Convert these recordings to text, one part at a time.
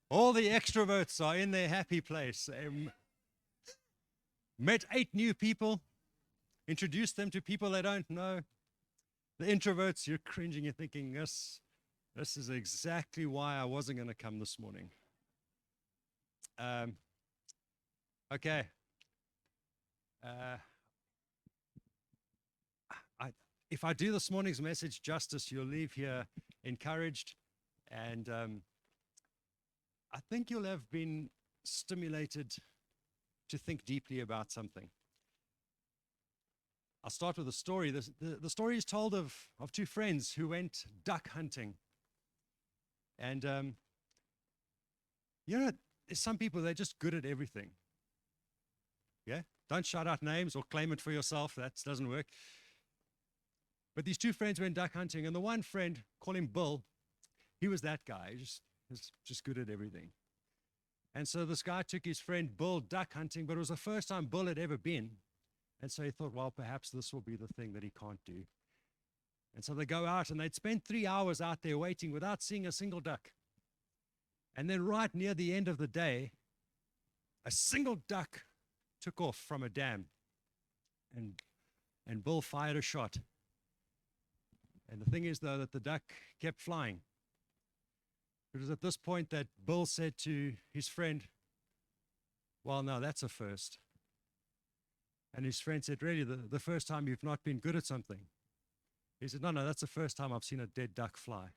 All the extroverts are in their happy place. Met 8 new people, introduced them to people they don't know. The introverts, you're cringing, you're thinking, this is exactly why I wasn't going to come this morning. Okay. If I do this morning's message justice, you'll leave here encouraged, and I think you'll have been stimulated to think deeply about something. I'll start with a story. The story is told of 2 friends who went duck hunting. And, there's some people, they're just good at everything. Yeah? Don't shout out names or claim it for yourself. That doesn't work. But these 2 friends went duck hunting, and the one friend, call him Bill, he was that guy. He was just good at everything. And so this guy took his friend Bill duck hunting, but it was the first time Bill had ever been. And so he thought, well, perhaps this will be the thing that he can't do. And so they go out, and they'd spend 3 hours out there waiting without seeing a single duck. And then right near the end of the day, a single duck took off from a dam. And Bill fired a shot. And the thing is, though, that the duck kept flying. It was at this point that Bill said to his friend, well, no, that's a first. And his friend said, really, the first time you've not been good at something? He said, no, that's the first time I've seen a dead duck fly.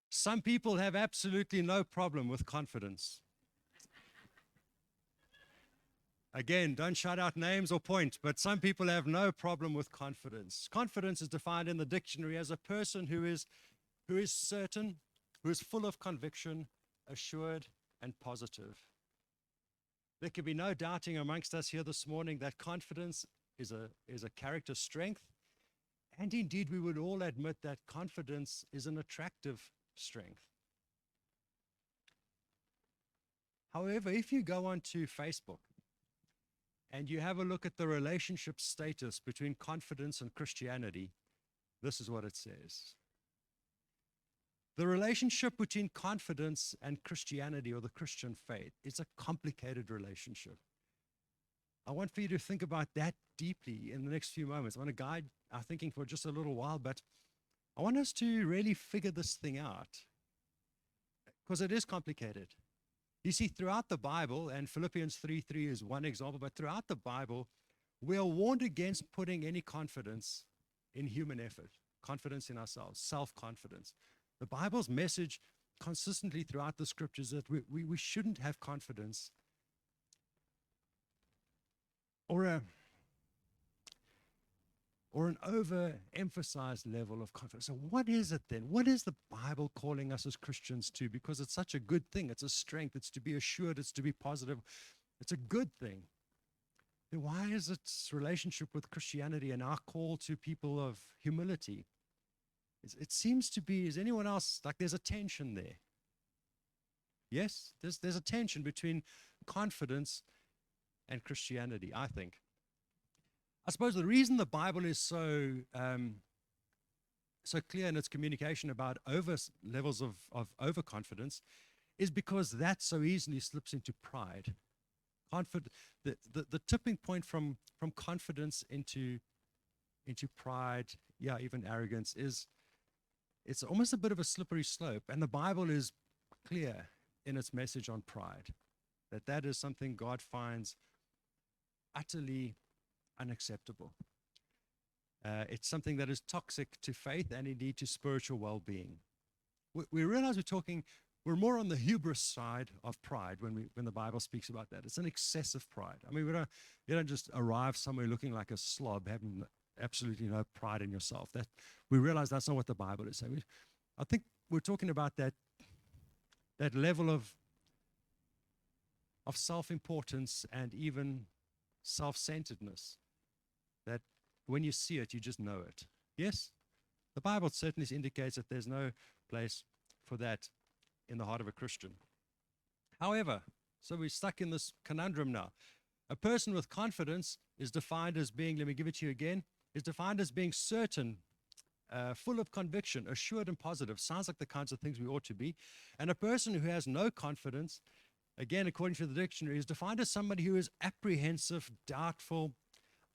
Some people have absolutely no problem with confidence. Again, don't shout out names or point, but some people have no problem with confidence. Confidence is defined in the dictionary as a person who is certain, who is full of conviction, assured, and positive. There can be no doubting amongst us here this morning that confidence is a character strength, and indeed we would all admit that confidence is an attractive strength. However, if you go onto Facebook and you have a look at the relationship status between confidence and Christianity, this is what it says. The relationship between confidence and Christianity, or the Christian faith, is a complicated relationship. I want for you to think about that deeply in the next few moments. I want to guide our thinking for just a little while, but I want us to really figure this thing out, because it is complicated. You see, throughout the Bible, and Philippians 3:3 is one example, but throughout the Bible, we are warned against putting any confidence in human effort, confidence in ourselves, self-confidence. The Bible's message consistently throughout the scriptures that we shouldn't have confidence or an overemphasized level of confidence. So what is it then? What is the Bible calling us as Christians to? Because it's such a good thing. It's a strength. It's to be assured. It's to be positive. It's a good thing. Then why is its relationship with Christianity and our call to people of humility? It seems to be, is anyone else, like there's a tension there? Yes, there's a tension between confidence and Christianity, I think. I suppose the reason the Bible is so clear in its communication about levels of overconfidence is because that so easily slips into pride. The tipping point from confidence into pride, even arrogance, it's almost a bit of a slippery slope. And the Bible is clear in its message on pride, that is something God finds utterly unacceptable. It's something that is toxic to faith and indeed to spiritual well-being. We realize we're more on the hubris side of pride when the Bible speaks about that. It's an excessive pride. I mean, you don't just arrive somewhere looking like a slob, having absolutely no pride in yourself. That we realize that's not what the Bible is saying. I think we're talking about that level of self-importance and even self-centeredness, that when you see it, you just know it. Yes? The Bible certainly indicates that there's no place for that in the heart of a Christian. However, so we're stuck in this conundrum now. A person with confidence is defined as being, let me give it to you again, is defined as being certain, full of conviction, assured and positive. Sounds like the kinds of things we ought to be. And a person who has no confidence, again, according to the dictionary, is defined as somebody who is apprehensive, doubtful,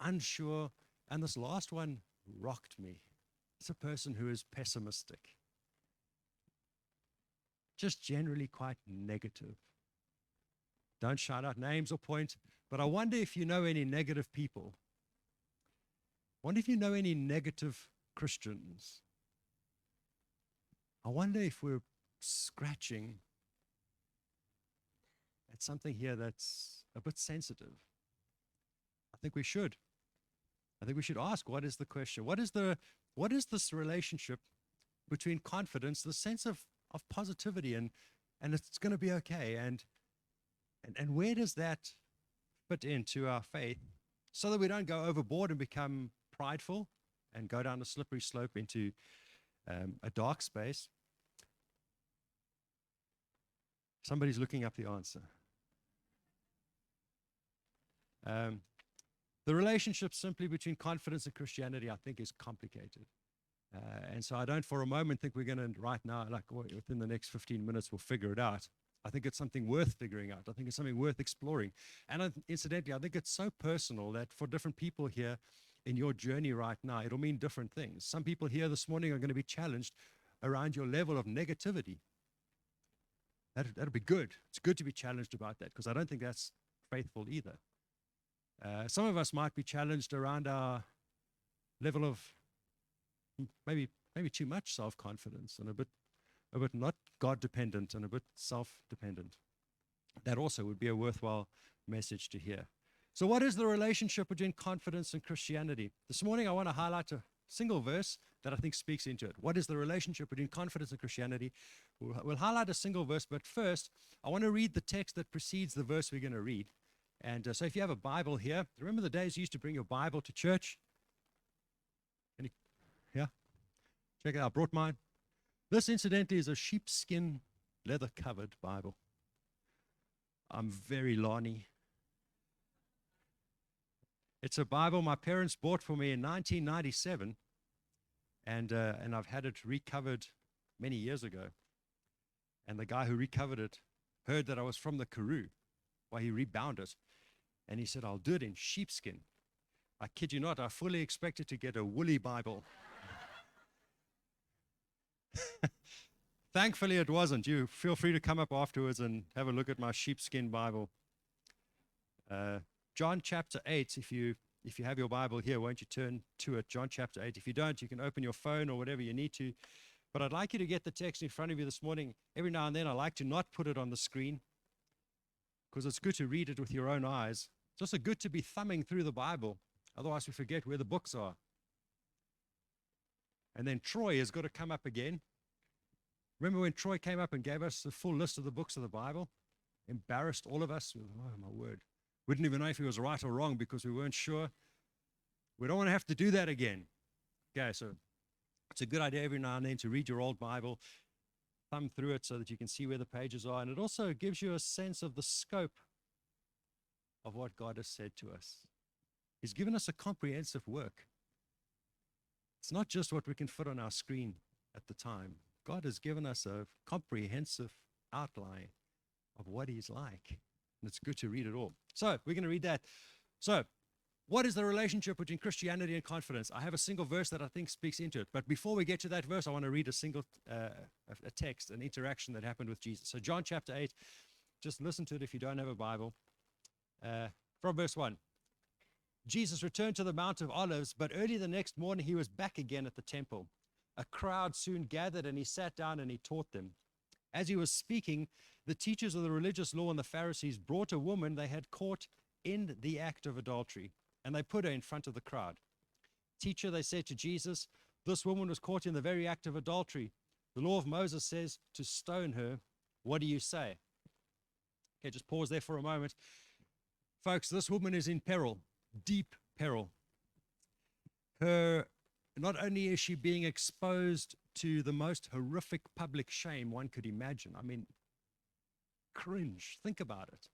unsure. And this last one rocked me. It's a person who is pessimistic, just generally quite negative. Don't shout out names or point, but I wonder if you know any negative people. I wonder if you know any negative Christians. I wonder if we're scratching at something here that's a bit sensitive. I think we should. I think we should ask, what is the question? What is this relationship between confidence, the sense of positivity and it's going to be okay, and where does that fit into our faith so that we don't go overboard and become prideful and go down a slippery slope into a dark space? Somebody's looking up the answer. The relationship simply between confidence and Christianity, I think, is complicated. And so I don't for a moment think we're going to right now, like within the next 15 minutes, we'll figure it out. I think it's something worth figuring out. I think it's something worth exploring. And incidentally, I think it's so personal that for different people here in your journey right now, it'll mean different things. Some people here this morning are going to be challenged around your level of negativity. That'll be good. It's good to be challenged about that, because I don't think that's faithful either. Some of us might be challenged around our level of maybe too much self-confidence and a bit not God-dependent and a bit self-dependent. That also would be a worthwhile message to hear. So what is the relationship between confidence and Christianity? This morning I want to highlight a single verse that I think speaks into it. What is the relationship between confidence and Christianity? We'll highlight a single verse, but first I want to read the text that precedes the verse we're going to read. And so if you have a Bible here, remember the days you used to bring your Bible to church? Yeah? Check it out. I brought mine. This, incidentally, is a sheepskin leather-covered Bible. I'm very Lonnie. It's a Bible my parents bought for me in 1997, and I've had it recovered many years ago. And the guy who recovered it heard that I was from the Karoo, why he rebound it. And he said, I'll do it in sheepskin. I kid you not, I fully expected to get a woolly Bible. Thankfully, it wasn't. You feel free to come up afterwards and have a look at my sheepskin Bible. John chapter 8, if you have your Bible here, won't you turn to it? John chapter 8. If you don't, you can open your phone or whatever you need to. But I'd like you to get the text in front of you this morning. Every now and then, I like to not put it on the screen, because it's good to read it with your own eyes. It's also good to be thumbing through the Bible. Otherwise, we forget where the books are. And then Troy has got to come up again. Remember when Troy came up and gave us the full list of the books of the Bible? Embarrassed all of us. Oh, my word. We didn't even know if he was right or wrong because we weren't sure. We don't want to have to do that again. Okay, so it's a good idea every now and then to read your old Bible, thumb through it so that you can see where the pages are. And it also gives you a sense of the scope of what God has said to us. He's given us a comprehensive work. It's not just what we can fit on our screen at the time. God has given us a comprehensive outline of what he's like. And it's good to read it all. So we're going to read that. So what is the relationship between Christianity and confidence? I have a single verse that I think speaks into it. But before we get to that verse, I want to read a text, an interaction that happened with Jesus. So John chapter 8, just listen to it if you don't have a Bible. From verse 1. Jesus returned to the Mount of Olives, but early the next morning he was back again at the temple. A crowd soon gathered, and he sat down and he taught them. As he was speaking, the teachers of the religious law and the Pharisees brought a woman they had caught in the act of adultery, and they put her in front of the crowd. Teacher, they said to Jesus, this woman was caught in the very act of adultery. The law of Moses says to stone her. What do you say? Okay, just pause there for a moment. Folks, this woman is in peril, deep peril. Not only is she being exposed to the most horrific public shame one could imagine. I mean, cringe. Think about it.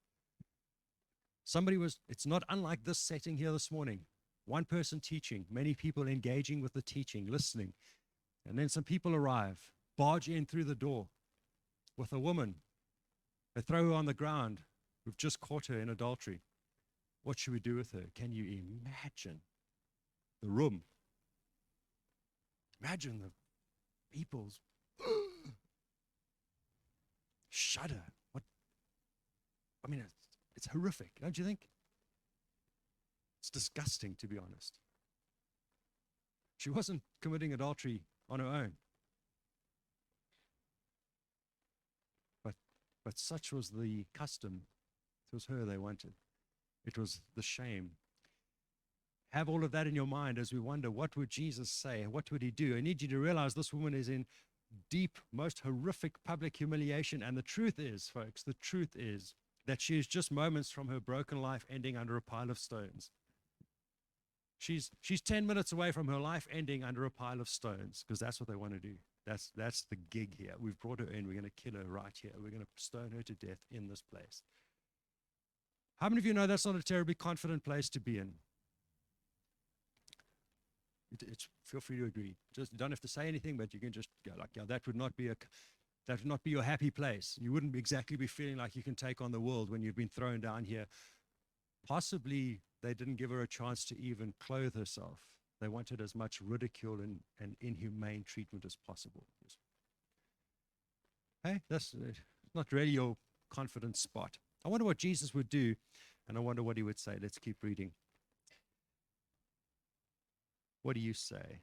It's not unlike this setting here this morning. One person teaching, many people engaging with the teaching, listening. And then some people arrive, barge in through the door with a woman. They throw her on the ground. We've just caught her in adultery. What should we do with her? Can you imagine the room? Imagine the people's shudder. What? I mean, it's horrific, don't you think? It's disgusting, to be honest. She wasn't committing adultery on her own. But such was the custom. It was her they wanted. It was the shame. Have all of that in your mind as we wonder, what would Jesus say? What would he do? I need you to realize this woman is in deep, most horrific public humiliation. And the truth is, folks, the truth is that she is just moments from her broken life ending under a pile of stones. She's 10 minutes away from her life ending under a pile of stones, because that's what they want to do. That's the gig here. We've brought her in. We're going to kill her right here. We're going to stone her to death in this place. How many of you know that's not a terribly confident place to be in? Feel free to agree. Just you don't have to say anything, but you can just go like, yeah, that would not be your happy place. You wouldn't exactly be feeling like you can take on the world when you've been thrown down here. Possibly they didn't give her a chance to even clothe herself. They wanted as much ridicule and inhumane treatment as possible. Hey, that's not really your confident spot. I wonder what Jesus would do, and I wonder what he would say. Let's keep reading. What do you say?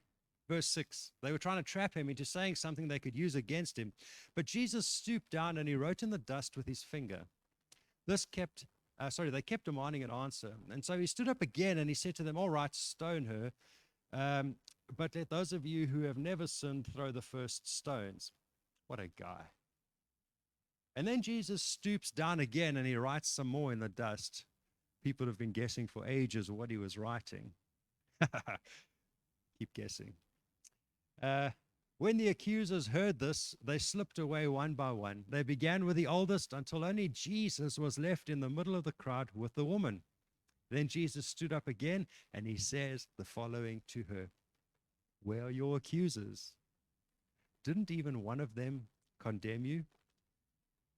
Verse 6, they were trying to trap him into saying something they could use against him. But Jesus stooped down and he wrote in the dust with his finger. They kept demanding an answer. And so he stood up again and he said to them, all right, stone her. But let those of you who have never sinned throw the first stones. What a guy. And then Jesus stoops down again and he writes some more in the dust. People have been guessing for ages what he was writing. Keep guessing. When the accusers heard this, they slipped away one by one. They began with the oldest until only Jesus was left in the middle of the crowd with the woman. Then Jesus stood up again and he says the following to her. Where are your accusers? Didn't even one of them condemn you?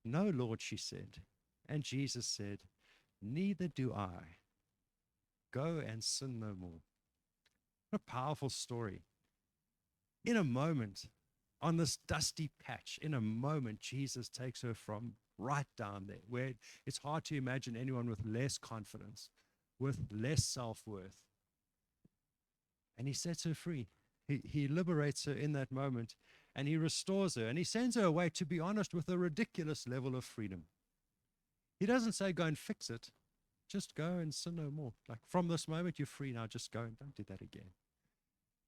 No, Lord, she said. And Jesus said, neither do I. Go and sin no more. What a powerful story. In a moment, on this dusty patch, in a moment, Jesus takes her from right down there, where it's hard to imagine anyone with less confidence, with less self-worth. And he sets her free. He liberates her in that moment, and he restores her, and he sends her away, to be honest, with a ridiculous level of freedom. He doesn't say, go and fix it. Just go and sin no more. Like, from this moment, you're free now. Just go and don't do that again.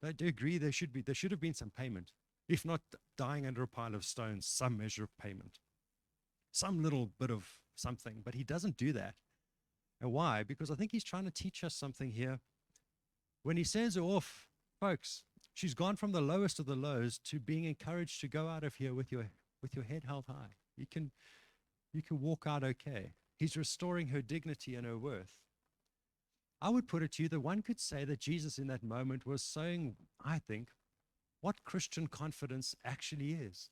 I do agree there should have been some payment. If not dying under a pile of stones, some measure of payment. Some little bit of something. But he doesn't do that. And why? Because I think he's trying to teach us something here. When he sends her off, folks, she's gone from the lowest of the lows to being encouraged to go out of here with your head held high. You can walk out okay. He's restoring her dignity and her worth. I would put it to you that one could say that Jesus in that moment was saying, I think, what Christian confidence actually is.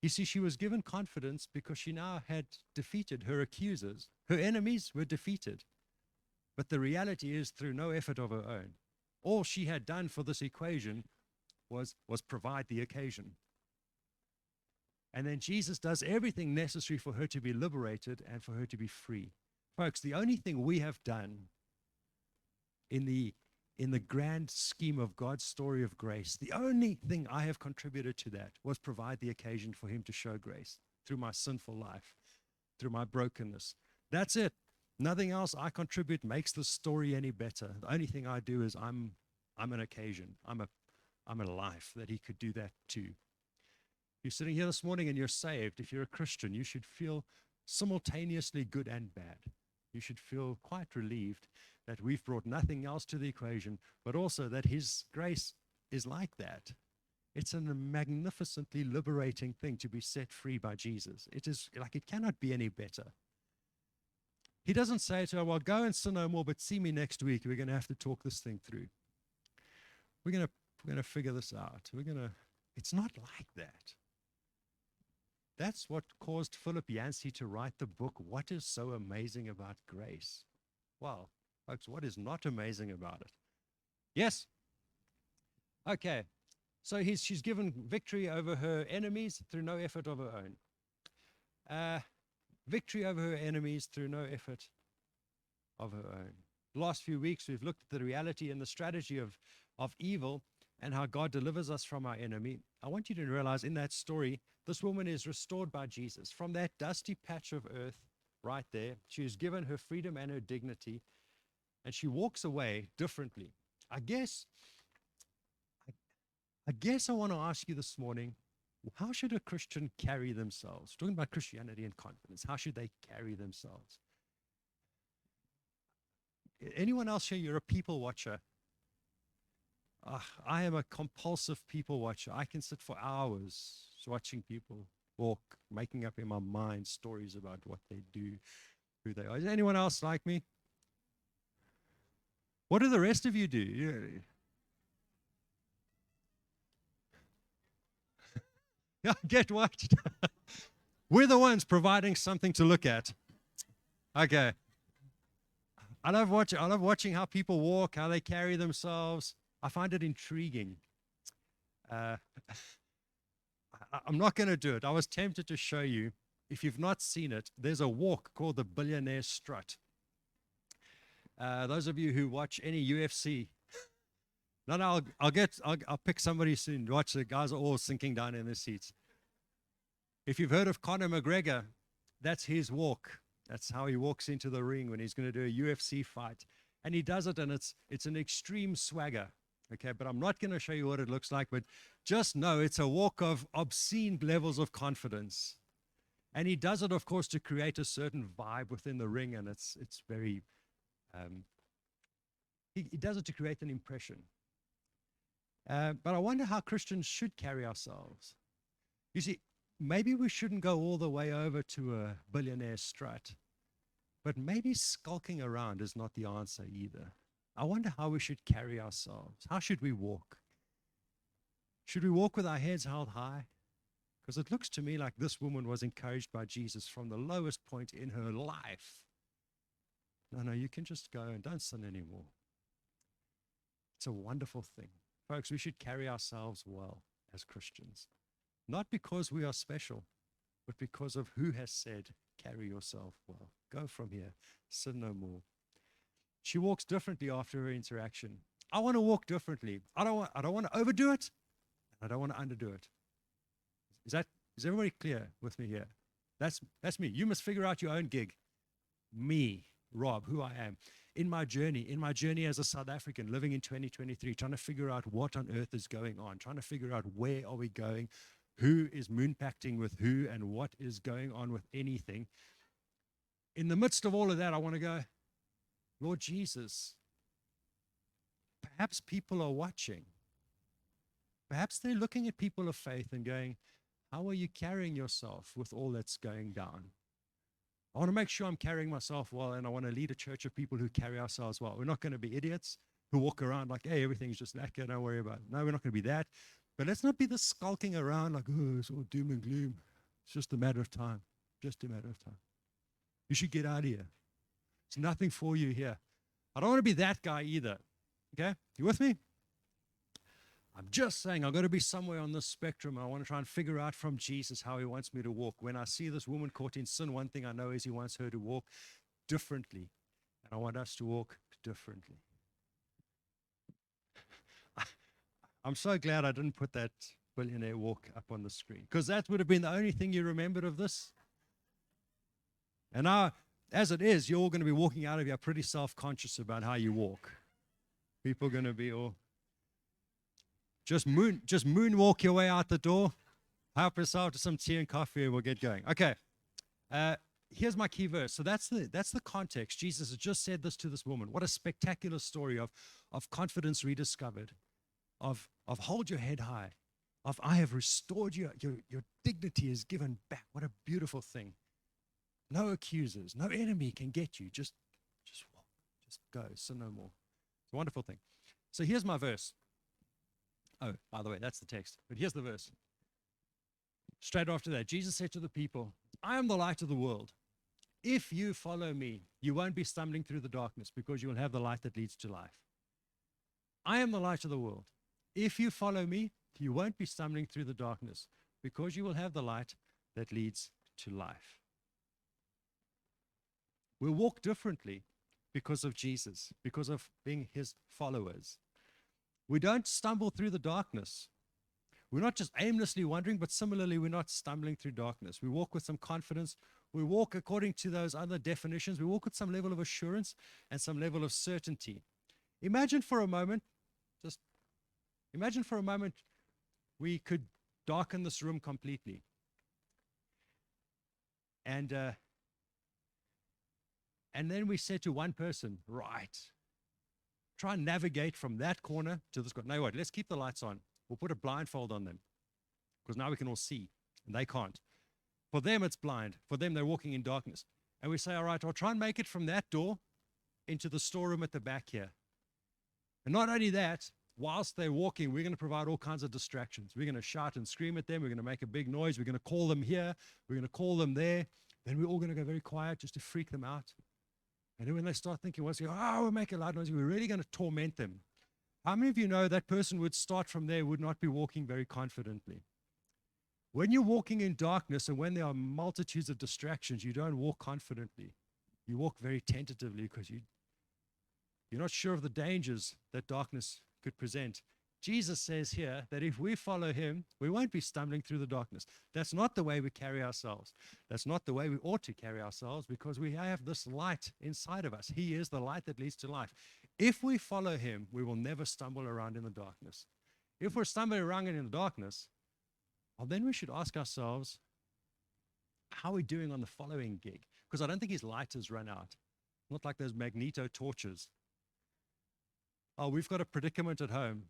You see, she was given confidence because she now had defeated her accusers. Her enemies were defeated. But the reality is, through no effort of her own, all she had done for this equation was provide the occasion. And then Jesus does everything necessary for her to be liberated and for her to be free. Folks, the only thing we have done in the grand scheme of God's story of grace, the only thing I have contributed to that was provide the occasion for him to show grace through my sinful life, through my brokenness. That's it. Nothing else I contribute makes the story any better. The only thing I do is I'm an occasion. I'm a life that he could do that too. You're sitting here this morning and you're saved. If you're a Christian, you should feel simultaneously good and bad. You should feel quite relieved that we've brought nothing else to the equation, but also that his grace is like that. It's a magnificently liberating thing to be set free by Jesus. It is like, it cannot be any better. He doesn't say to her, well, go and sin no more, but see me next week. We're going to have to talk this thing through. We're going to figure this out. It's not like that. That's what caused Philip Yancey to write the book, What is So Amazing About Grace? Well, folks, what is not amazing about it? Yes? Okay. So she's given victory over her enemies through no effort of her own. Victory over her enemies through no effort of her own. The last few weeks, we've looked at the reality and the strategy of evil and how God delivers us from our enemy. I want you to realize in that story, this woman is restored by Jesus. From that dusty patch of earth right there, she is given her freedom and her dignity, and she walks away differently. I guess I want to ask you this morning, how should a Christian carry themselves? Talking about Christianity and confidence, how should they carry themselves? Anyone else here, you're a people watcher? I am a compulsive people watcher. I can sit for hours watching people walk, making up in my mind stories about what they do, who they are. Is anyone else like me? What do the rest of you do? Yeah, get watched. We're the ones providing something to look at. Okay. I love watching how people walk, how they carry themselves. I find it intriguing. I'm not going to do it. I was tempted to show you. If you've not seen it, there's a walk called the Billionaire Strut. Those of you who watch any UFC, no, I'll pick somebody soon. Watch, the guys are all sinking down in their seats. If you've heard of Conor McGregor, that's his walk. That's how he walks into the ring when he's going to do a UFC fight. And he does it, and it's an extreme swagger. Okay, but I'm not going to show you what it looks like, but just know it's a walk of obscene levels of confidence. And he does it, of course, to create a certain vibe within the ring, and it's very, he does it to create an impression. But I wonder how Christians should carry ourselves. You see, maybe we shouldn't go all the way over to a billionaire strut, but maybe skulking around is not the answer either. I wonder how we should carry ourselves. How should we walk? Should we walk with our heads held high? Because it looks to me like this woman was encouraged by Jesus from the lowest point in her life. No, you can just go and don't sin anymore. It's a wonderful thing. Folks, we should carry ourselves well as Christians. Not because we are special, but because of who has said, carry yourself well. Go from here, sin no more. She walks differently after her interaction. I want to walk differently. I don't want to overdo it. I don't want to underdo it. Is everybody clear with me here? That's me. You must figure out your own gig. Me, Rob, who I am. In my journey as a South African living in 2023, trying to figure out what on earth is going on, trying to figure out where are we going, who is moonpacting with who, and what is going on with anything. In the midst of all of that, I want to go, Lord Jesus, perhaps people are watching. Perhaps they're looking at people of faith and going, how are you carrying yourself with all that's going down? I want to make sure I'm carrying myself well, and I want to lead a church of people who carry ourselves well. We're not going to be idiots who walk around like, hey, everything's just lacquer, don't worry about it. No, we're not going to be that. But let's not be the skulking around like, oh, it's all doom and gloom. It's just a matter of time. Just a matter of time. You should get out of here. There's nothing for you here. I don't want to be that guy either. Okay? You with me? I'm just saying I've got to be somewhere on this spectrum. I want to try and figure out from Jesus how he wants me to walk. When I see this woman caught in sin, one thing I know is he wants her to walk differently. And I want us to walk differently. I'm so glad I didn't put that billionaire walk up on the screen, because that would have been the only thing you remembered of this. And now, as it is, you're all going to be walking out of here pretty self-conscious about how you walk. People are going to be all... Just moonwalk your way out the door. Help yourself to some tea and coffee, and we'll get going. Okay. Here's my key verse. So that's the context. Jesus has just said this to this woman. What a spectacular story of confidence rediscovered, of hold your head high, of I have restored you. Your dignity is given back. What a beautiful thing. No accusers, no enemy can get you. Just walk, just go, sin no more. It's a wonderful thing. So here's my verse. Oh, by the way, that's the text. But here's the verse. Straight after that, Jesus said to the people, I am the light of the world. If you follow me, you won't be stumbling through the darkness because you will have the light that leads to life. I am the light of the world. If you follow me, you won't be stumbling through the darkness because you will have the light that leads to life. We'll walk differently because of Jesus, because of being his followers. We don't stumble through the darkness. We're not just aimlessly wandering, but similarly, we're not stumbling through darkness. We walk with some confidence. We walk according to those other definitions. We walk with some level of assurance and some level of certainty. Imagine for a moment, we could darken this room completely. And then we said to one person, right, try and navigate from that corner to this corner. No, what? Let's keep the lights on. We'll put a blindfold on them because now we can all see, and they can't. For them, it's blind. For them, they're walking in darkness. And we say, all right, I'll try and make it from that door into the storeroom at the back here. And not only that, whilst they're walking, we're going to provide all kinds of distractions. We're going to shout and scream at them. We're going to make a big noise. We're going to call them here. We're going to call them there. Then we're all going to go very quiet just to freak them out. And then when they start thinking, we'll make a loud noise, we're really going to torment them. How many of you know that person would start from there, would not be walking very confidently? When you're walking in darkness and when there are multitudes of distractions, you don't walk confidently. You walk very tentatively because you're not sure of the dangers that darkness could present. Jesus says here that if we follow him, we won't be stumbling through the darkness. That's not the way we carry ourselves. That's not the way we ought to carry ourselves because we have this light inside of us. He is the light that leads to life. If we follow him, we will never stumble around in the darkness. If we're stumbling around in the darkness, well, then we should ask ourselves, how are we doing on the following gig? Because I don't think his light has run out. Not like those magneto torches. Oh, we've got a predicament at home.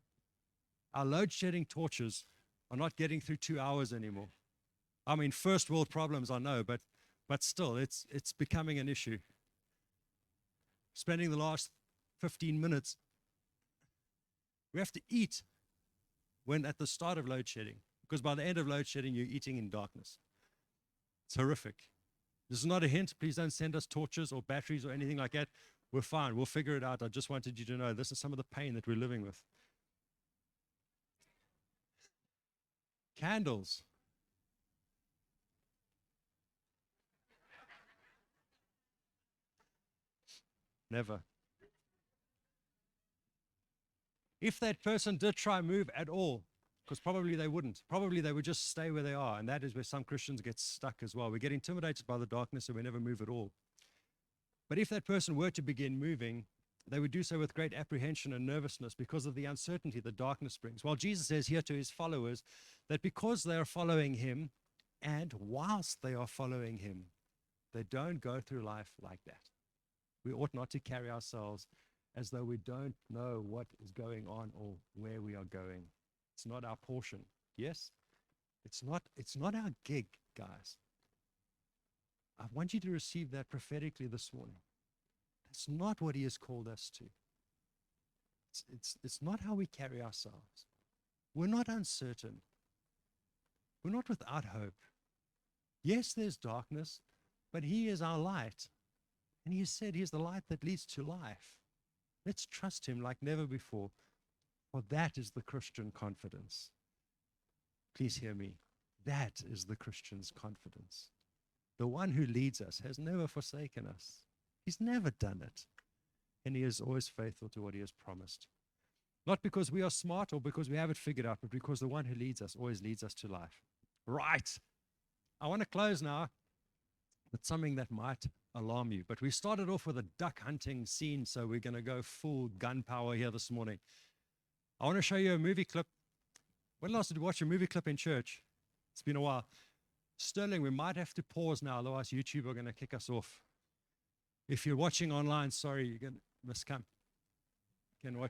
Our load shedding torches are not getting through 2 hours anymore. I mean, first world problems, I know, but still, it's becoming an issue. Spending the last 15 minutes, we have to eat when at the start of load shedding, because by the end of load shedding, you're eating in darkness. It's horrific. This is not a hint. Please don't send us torches or batteries or anything like that. We're fine. We'll figure it out. I just wanted you to know this is some of the pain that we're living with. Candles. Never. If that person did try and move at all, because probably they wouldn't. Probably they would just stay where they are. And that is where some Christians get stuck as well. We get intimidated by the darkness and we never move at all. But if that person were to begin moving, they would do so with great apprehension and nervousness because of the uncertainty that darkness brings. While Jesus says here to his followers that because they are following him, and whilst they are following him, they don't go through life like that. We ought not to carry ourselves as though we don't know what is going on or where we are going. It's not our portion. Yes? It's not our gig, guys. I want you to receive that prophetically this morning. That's not what he has called us to. It's not how we carry ourselves. We're not uncertain. We're not without hope. Yes, there's darkness, but he is our light. And he has said he is the light that leads to life. Let's trust him like never before. For that is the Christian confidence. Please hear me. That is the Christian's confidence. The one who leads us has never forsaken us. He's never done it. And he is always faithful to what he has promised. Not because we are smart or because we have it figured out, but because the one who leads us always leads us to life. Right. I want to close now with something that might alarm you. But we started off with a duck hunting scene, so we're going to go full gunpowder here this morning. I want to show you a movie clip. When last did you watch a movie clip in church? It's been a while. Sterling, we might have to pause now, otherwise YouTube are going to kick us off. If you're watching online, sorry, you're going to miscome. You can watch.